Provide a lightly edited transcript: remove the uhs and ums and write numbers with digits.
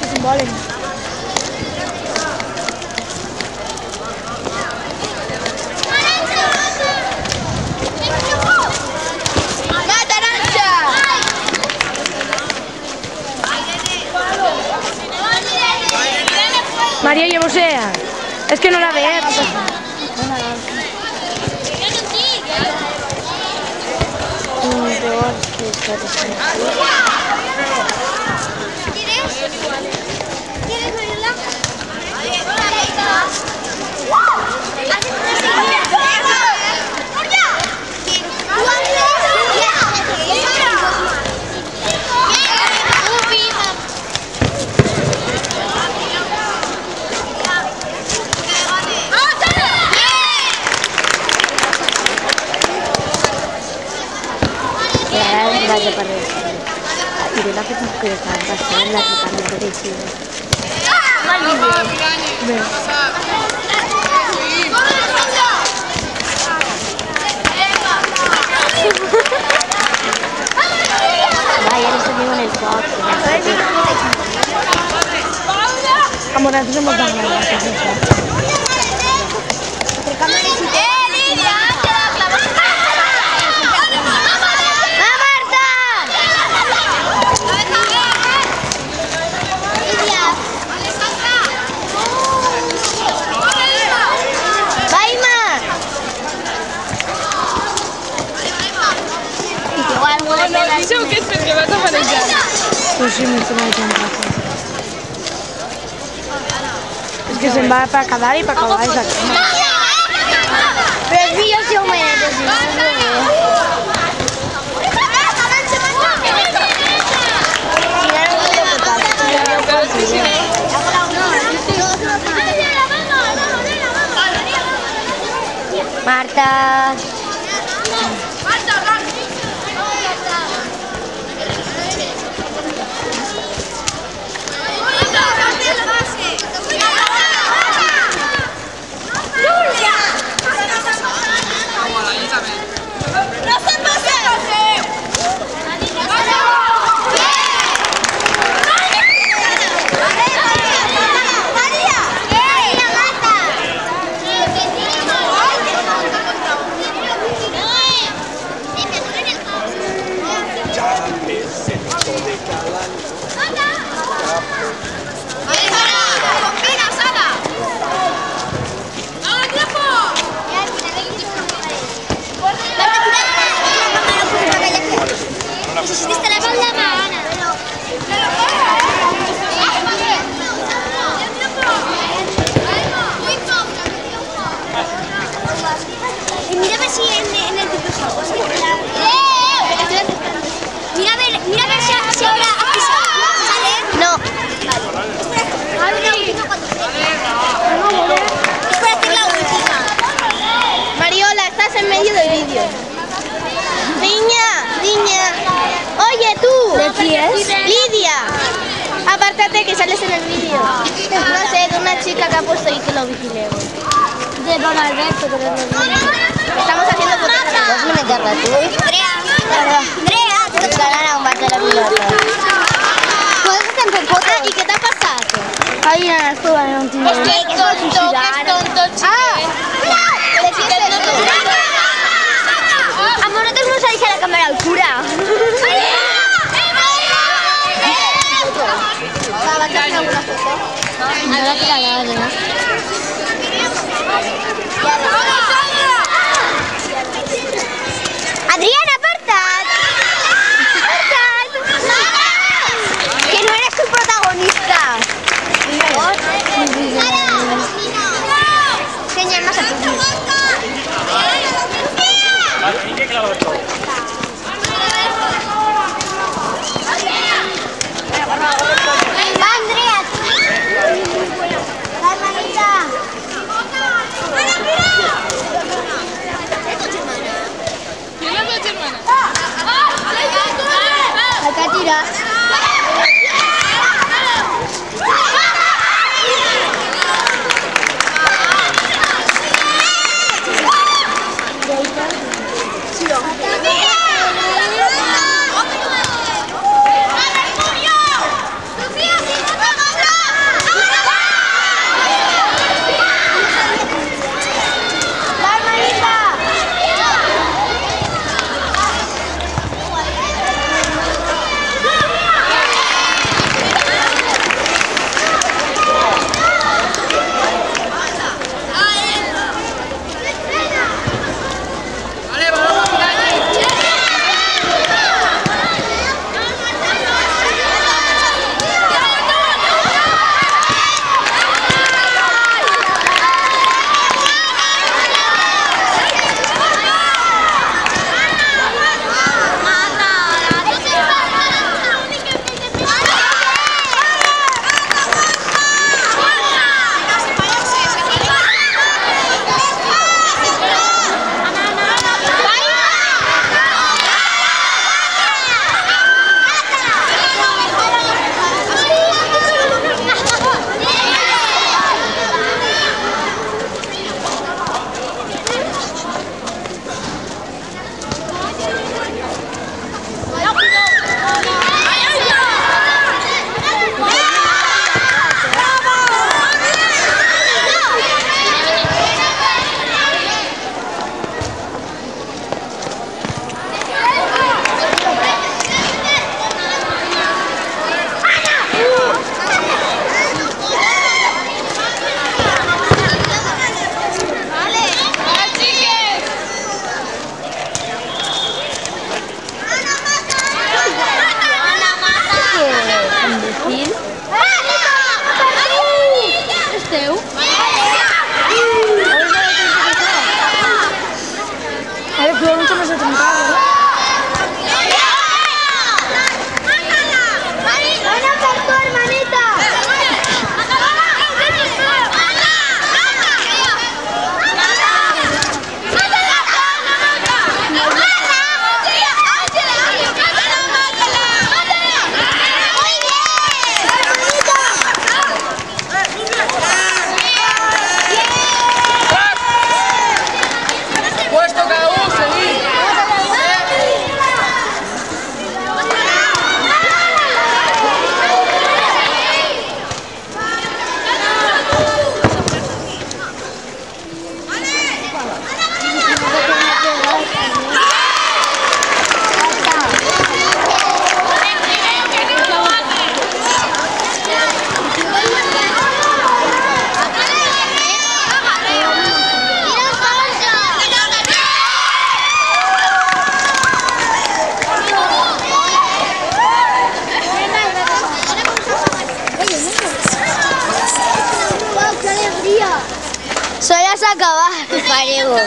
Es un vole. María, llevo sea. Es que no la ve. ¿Quieres verla? Vaya para Irene hace un poco de pasar en la tratamiento de Chile. Vaya, no estoy en el coche. Amor, nosotros hemos dado una Dice que és perquè vas a manejar. Pues sí, me estoy manejando. Es que se me va para quedar y para acabar esa cama. Pero es que yo soy un menete, si no, Marta. mira a ver si en el dibujo. Mira a ver si ahora sale. No. A ver la última cuando es para hacer la última. Mariola, estás en medio del vídeo. Niña. Oye, tú. ¿De quién es? Lidia. Apártate que sales en el vídeo. No sé, de una chica que ha puesto ahí que lo vigilemos. De Don Alberto, que no lo Estamos haciendo fotos. ¿Vas a meterla tú? Andrea, Ens ganar un bate la pilota. ¿puedes hacer fotos? I què t'ha passat? Ai, nena, esto va en un tio. Que és tonto, xiquet. Amor, no tenemos que dejar la cámara al cura. Va, vaig a fer alguna foto. No la tirarà, no? Adriana, aparta't! Aparta't! Que no eres tu protagonista. Señor, más a tu. Andrea, la hermanita. ¿Quién es la hermana? Acá tiras. acabar. Faremos.